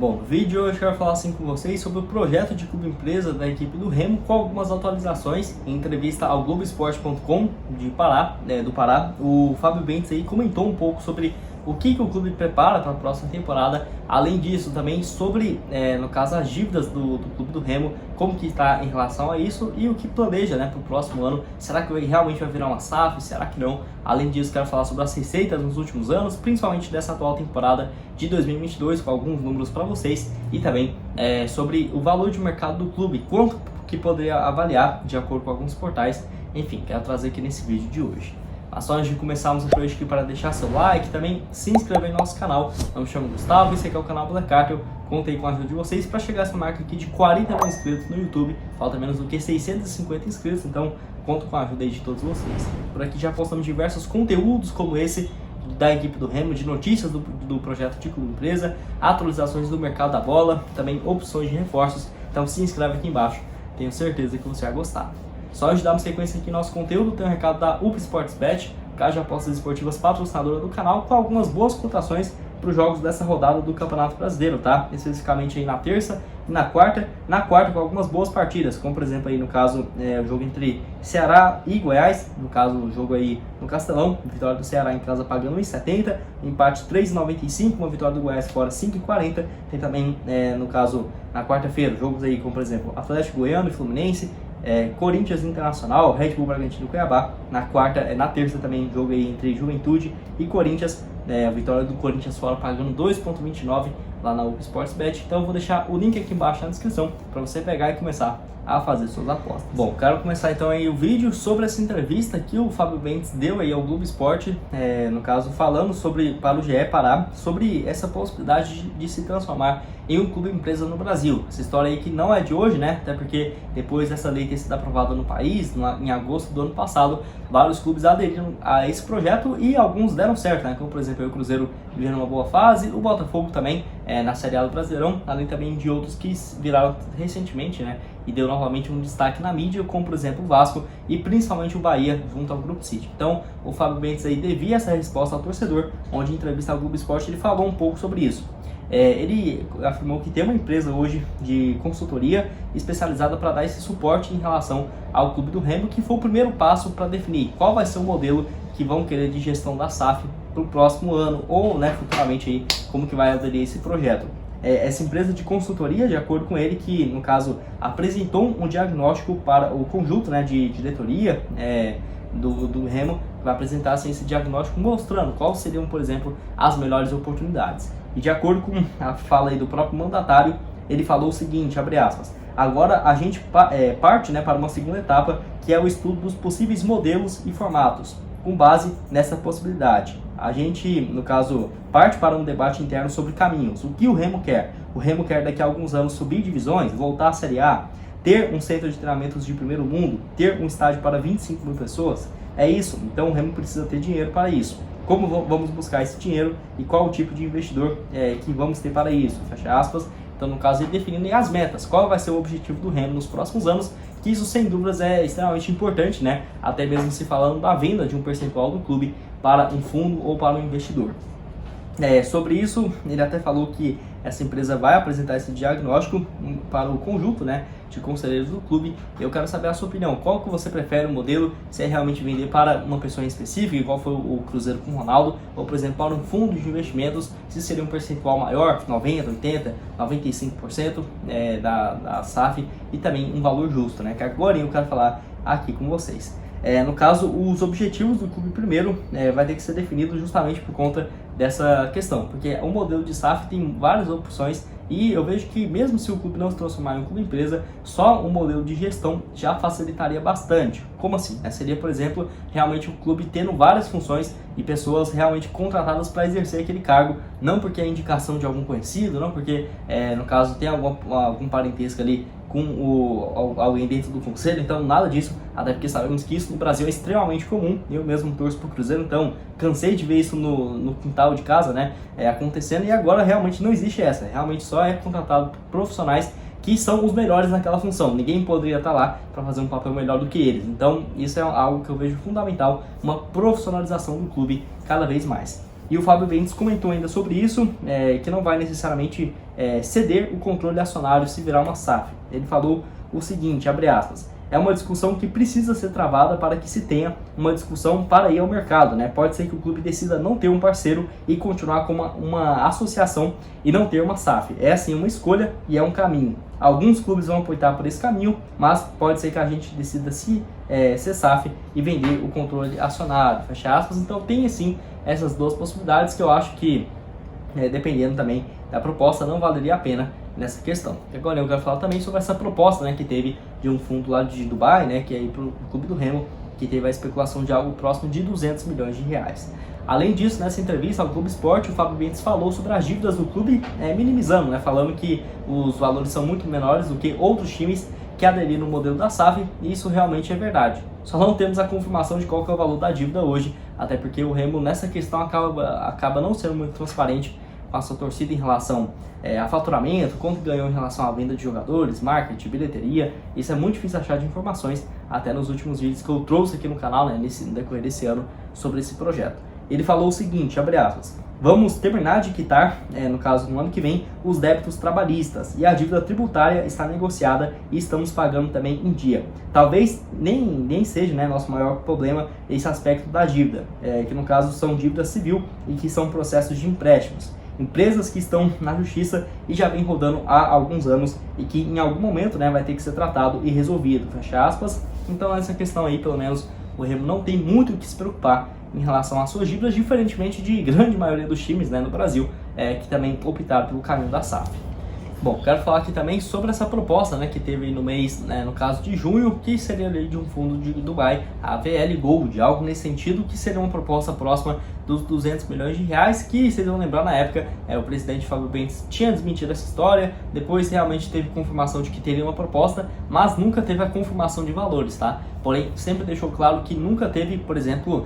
Bom, no vídeo de hoje eu quero falar assim com vocês sobre o projeto de clube empresa da equipe do Remo com algumas atualizações. Em entrevista ao Globoesporte.com do Pará, o Fábio Bentes aí comentou um pouco sobre o que o clube prepara para a próxima temporada. Além disso, também sobre, no caso, as dívidas do clube do Remo, como que está em relação a isso e o que planeja para o próximo ano. Será que realmente vai virar uma SAF? Será que não? Além disso, quero falar sobre as receitas nos últimos anos, principalmente dessa atual temporada de 2022, com alguns números para vocês, e também sobre o valor de mercado do clube, quanto que poderia avaliar de acordo com alguns portais. Enfim, quero trazer aqui nesse vídeo de hoje. Mas só antes de começarmos o vídeo aqui, para deixar seu like, também se inscrever no nosso canal. Eu me chamo Gustavo, esse aqui é o canal Black Cartel. Contei com a ajuda de vocês para chegar a essa marca aqui de 40 mil inscritos no YouTube. Falta menos do que 650 inscritos, então conto com a ajuda aí de todos vocês. Por aqui já postamos diversos conteúdos como esse da equipe do Remo, de notícias do projeto de clube empresa, atualizações do mercado da bola, também opções de reforços. Então se inscreve aqui embaixo, tenho certeza que você vai gostar. Só antes de darmos sequência aqui no nosso conteúdo, tem um recado da UP Sportsbet, casa de apostas esportivas patrocinadora do canal, com algumas boas cotações para os jogos dessa rodada do Campeonato Brasileiro, tá? Especificamente aí na terça e na quarta. Na quarta com algumas boas partidas, como por exemplo aí no caso o jogo entre Ceará e Goiás, no caso o jogo aí no Castelão, vitória do Ceará em casa pagando 1,70, empate 3,95, uma vitória do Goiás fora 5,40. Tem também no caso na quarta-feira jogos aí como por exemplo Atlético Goiano e Fluminense, Corinthians Internacional, Red Bull Bragantino e Cuiabá. Na terça também jogo aí entre Juventude e Corinthians, a vitória do Corinthians fora pagando 2,29 lá na UP Sportsbet. Então eu vou deixar o link aqui embaixo na descrição para você pegar e começar a fazer suas apostas. Bom, quero começar então aí o vídeo sobre essa entrevista que o Fábio Bentes deu aí ao Globo Esporte, no caso falando para o GE Pará, sobre essa possibilidade de se transformar em um clube empresa no Brasil. Essa história aí que não é de hoje, né? Até porque depois dessa lei ter sido aprovada no país, em agosto do ano passado, vários clubes aderiram a esse projeto e alguns deram certo, né? Como por exemplo o Cruzeiro vivendo uma boa fase, o Botafogo também na Série A do Brasileirão, além também de outros que viraram recentemente, né? E deu novamente um destaque na mídia, como por exemplo o Vasco e principalmente o Bahia junto ao Grupo City. Então o Fábio Bentes aí devia essa resposta ao torcedor, onde em entrevista ao Globo Esporte ele falou um pouco sobre isso. Ele afirmou que tem uma empresa hoje de consultoria especializada para dar esse suporte em relação ao clube do Remo, que foi o primeiro passo para definir qual vai ser o modelo que vão querer de gestão da SAF para o próximo ano, ou futuramente aí, como que vai aderir esse projeto. Essa empresa de consultoria, de acordo com ele, que no caso apresentou um diagnóstico para o conjunto de diretoria do Remo, vai apresentar assim, esse diagnóstico mostrando quais seriam, por exemplo, as melhores oportunidades. E de acordo com a fala aí do próprio mandatário, ele falou o seguinte, abre aspas: agora a gente parte para uma segunda etapa, que é o estudo dos possíveis modelos e formatos. Com base nessa possibilidade, a gente, no caso, parte para um debate interno sobre caminhos. O que o Remo quer? O Remo quer daqui a alguns anos subir divisões, voltar à Série A, ter um centro de treinamentos de primeiro mundo, ter um estádio para 25 mil pessoas. É isso, então o Remo precisa ter dinheiro para isso. Como vamos buscar esse dinheiro e qual o tipo de investidor que vamos ter para isso? Fecha aspas. Então, no caso, ele definindo as metas, qual vai ser o objetivo do Remo nos próximos anos, que isso sem dúvidas é extremamente importante, né? Até mesmo se falando da venda de um percentual do clube para um fundo ou para um investidor. Sobre isso, ele até falou que essa empresa vai apresentar esse diagnóstico para o conjunto de conselheiros do clube. Eu quero saber a sua opinião. Qual que você prefere o modelo? Se é realmente vender para uma pessoa em específica, igual foi o Cruzeiro com o Ronaldo, ou por exemplo para um fundo de investimentos, se seria um percentual maior, 90%, 80%, 95% da SAF, e também um valor justo, que agora eu quero falar aqui com vocês. No caso, os objetivos do clube primeiro vai ter que ser definido justamente por conta dessa questão, porque o modelo de SAF tem várias opções e eu vejo que mesmo se o clube não se transformar em um clube empresa, só um modelo de gestão já facilitaria bastante. Como assim? Seria, por exemplo, realmente o clube tendo várias funções e pessoas realmente contratadas para exercer aquele cargo, não porque é indicação de algum conhecido, não porque, no caso, tem algum parentesco ali com alguém dentro do conselho, então nada disso, até porque sabemos que isso no Brasil é extremamente comum. Eu mesmo torço pro Cruzeiro, então cansei de ver isso no quintal de casa, acontecendo, e agora realmente não existe essa, realmente só é contratado profissionais que são os melhores naquela função. Ninguém poderia estar lá para fazer um papel melhor do que eles. Então isso é algo que eu vejo fundamental, uma profissionalização do clube cada vez mais. E o Fábio Bentes comentou ainda sobre isso, que não vai necessariamente ceder o controle acionário se virar uma SAF. Ele falou o seguinte, abre aspas, é uma discussão que precisa ser travada para que se tenha uma discussão para ir ao mercado, né? Pode ser que o clube decida não ter um parceiro e continuar com uma associação e não ter uma SAF. É assim uma escolha e é um caminho. Alguns clubes vão optar por esse caminho, mas pode ser que a gente decida ser SAF e vender o controle acionário, fecha aspas. Então tem sim essas duas possibilidades que eu acho que, dependendo também da proposta, não valeria a pena nessa questão. Agora eu quero falar também sobre essa proposta, né, que teve de um fundo lá de Dubai, né, que é para o Clube do Remo, que teve a especulação de algo próximo de 200 milhões de reais. Além disso, nessa entrevista ao Globo Esporte, o Fábio Bentes falou sobre as dívidas do clube, minimizando, né, falando que os valores são muito menores do que outros times que aderiram no modelo da SAF, e isso realmente é verdade. Só não temos a confirmação de qual que é o valor da dívida hoje, até porque o Remo nessa questão acaba não sendo muito transparente com a sua torcida em relação a faturamento, quanto ganhou em relação à venda de jogadores, marketing, bilheteria. Isso é muito difícil achar de informações, até nos últimos vídeos que eu trouxe aqui no canal, né, no decorrer desse ano, sobre esse projeto. Ele falou o seguinte, abre aspas, vamos terminar de quitar, no caso no ano que vem, os débitos trabalhistas e a dívida tributária está negociada e estamos pagando também em dia. Talvez nem seja, né, nosso maior problema esse aspecto da dívida, que no caso são dívidas civil e que são processos de empréstimos. Empresas que estão na justiça e já vem rodando há alguns anos e que em algum momento, né, vai ter que ser tratado e resolvido, fecha aspas. Então essa questão aí, pelo menos, o Remo não tem muito o que se preocupar em relação às suas dívidas, diferentemente de grande maioria dos times, né, no Brasil, que também optaram pelo caminho da SAF. Bom, quero falar aqui também sobre essa proposta, né, que teve no mês, né, no caso de junho, que seria ali de um fundo de Dubai, a VL Gold, algo nesse sentido, que seria uma proposta próxima dos 200 milhões de reais, que vocês vão lembrar na época, o presidente Fábio Bentes tinha desmentido essa história, depois realmente teve confirmação de que teria uma proposta, mas nunca teve a confirmação de valores, tá? Porém, sempre deixou claro que nunca teve, por exemplo,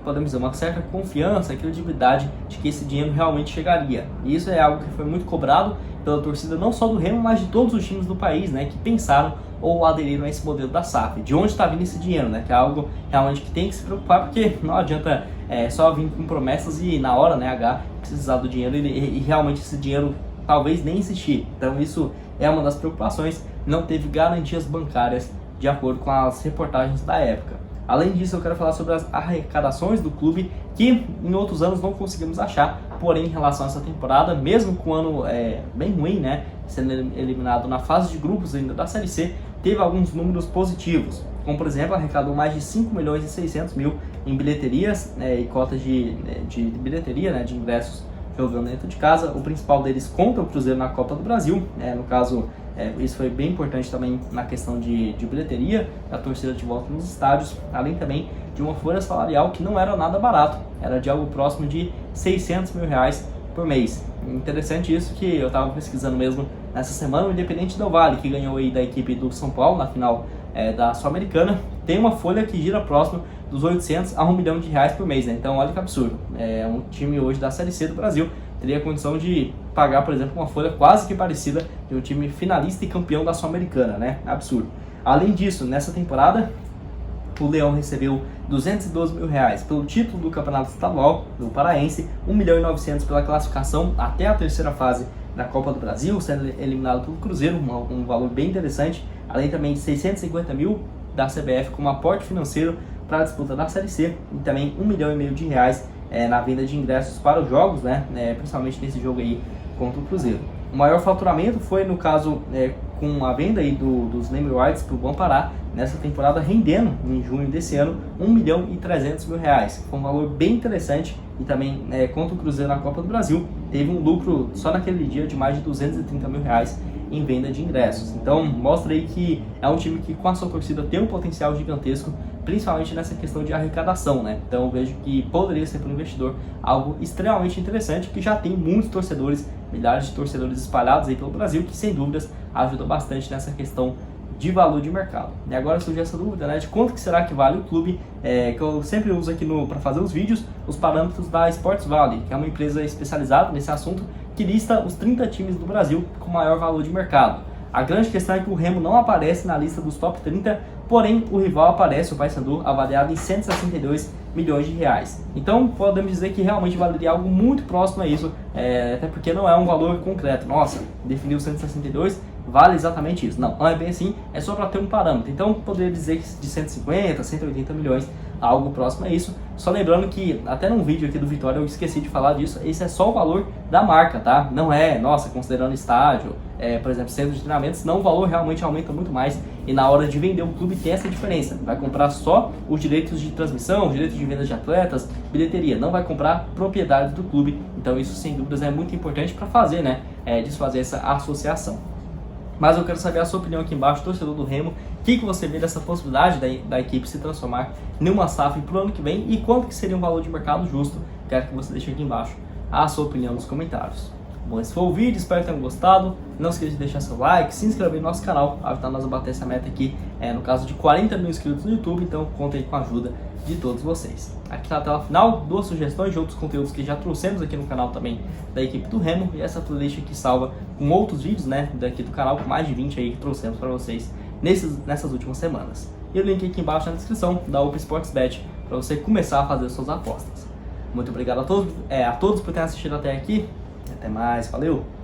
podemos dizer, uma certa confiança, credibilidade de que esse dinheiro realmente chegaria. E isso é algo que foi muito cobrado pela torcida, não só do Remo, mas de todos os times do país, né, que pensaram ou aderiram a esse modelo da SAF. De onde está vindo esse dinheiro, né, que é algo realmente que tem que se preocupar, porque não adianta só vir com promessas e na hora, né, precisar do dinheiro e realmente esse dinheiro talvez nem existir. Então isso é uma das preocupações, não teve garantias bancárias de acordo com as reportagens da época. Além disso, eu quero falar sobre as arrecadações do clube, que em outros anos não conseguimos achar, porém em relação a essa temporada, mesmo com o ano bem ruim, né, sendo eliminado na fase de grupos ainda da Série C, teve alguns números positivos, como por exemplo, arrecadou mais de 5 milhões e 600 mil em bilheterias e cotas de bilheteria, né, de ingressos jogando dentro de casa. O principal deles contra o Cruzeiro na Copa do Brasil, no caso, isso foi bem importante também na questão de bilheteria, da torcida de volta nos estádios, além também de uma folha salarial que não era nada barato, era de algo próximo de 600 mil reais por mês. Interessante isso, que eu estava pesquisando mesmo nessa semana, o Independente Del Valle, que ganhou aí da equipe do São Paulo na final da Sul-Americana, tem uma folha que gira próximo dos 800 a 1 milhão de reais por mês, né? Então olha que absurdo, um time hoje da Série C do Brasil teria a condição de pagar, por exemplo, uma folha quase que parecida de um time finalista e campeão da Sul-Americana, né? Absurdo. Além disso, nessa temporada, o Leão recebeu 212 mil reais pelo título do Campeonato Estadual do Paraense, 1 milhão e 900 pela classificação até a terceira fase da Copa do Brasil, sendo eliminado pelo Cruzeiro, um valor bem interessante, além também de 650 mil da CBF como aporte financeiro para a disputa da Série C, e também 1,5 milhão de reais na venda de ingressos para os jogos, né, principalmente nesse jogo aí contra o Cruzeiro. O maior faturamento foi, no caso, com a venda aí dos name rights para o Bom Pará, nessa temporada, rendendo em junho desse ano 1 milhão e 300 mil reais. Foi um valor bem interessante, e também contra o Cruzeiro na Copa do Brasil, teve um lucro só naquele dia de mais de 230 mil reais em venda de ingressos. Então mostra aí que é um time que com a sua torcida tem um potencial gigantesco, principalmente nessa questão de arrecadação, né? Então eu vejo que poderia ser para o investidor algo extremamente interessante, que já tem muitos torcedores, milhares de torcedores espalhados aí pelo Brasil, que sem dúvidas ajuda bastante nessa questão de valor de mercado. E agora surgiu essa dúvida, né, de quanto que será que vale o clube, que eu sempre uso aqui para fazer os vídeos, os parâmetros da Sports Valley, que é uma empresa especializada nesse assunto, que lista os 30 times do Brasil com maior valor de mercado. A grande questão é que o Remo não aparece na lista dos top 30, porém o rival aparece, o Paysandu, avaliado em 162 milhões de reais. Então podemos dizer que realmente valeria algo muito próximo a isso, até porque não é um valor concreto. Nossa, definiu 162, vale exatamente isso. Não, não é bem assim, é só para ter um parâmetro. Então poderia dizer que de 150, 180 milhões, algo próximo a isso. Só lembrando que até num vídeo aqui do Vitória eu esqueci de falar disso, esse é só o valor da marca, tá? Não é, nossa, considerando estádio, por exemplo, centro de treinamentos, não, o valor realmente aumenta muito mais e na hora de vender um clube tem essa diferença. Vai comprar só os direitos de transmissão, os direitos de venda de atletas, bilheteria, não vai comprar propriedade do clube. Então isso sem dúvidas é muito importante para fazer, né, desfazer essa associação. Mas eu quero saber a sua opinião aqui embaixo, torcedor do Remo. O que você vê dessa possibilidade da equipe se transformar em uma SAF para o ano que vem e quanto que seria um valor de mercado justo? Quero que você deixe aqui embaixo a sua opinião nos comentários. Bom, esse foi o vídeo, espero que tenham gostado. Não esqueça de deixar seu like, se inscrever no nosso canal, para ajudar nós a bater essa meta aqui, no caso de 40 mil inscritos no YouTube, então conta aí com a ajuda de todos vocês. Aqui na tela final, 2 sugestões de outros conteúdos que já trouxemos aqui no canal também da equipe do Remo, e essa playlist aqui salva com outros vídeos, né, daqui do canal, com mais de 20 aí que trouxemos para vocês nessas últimas semanas. E o link aqui embaixo na descrição da Open Sports Bet, para você começar a fazer suas apostas. Muito obrigado a todos por terem assistido até aqui, até mais, valeu!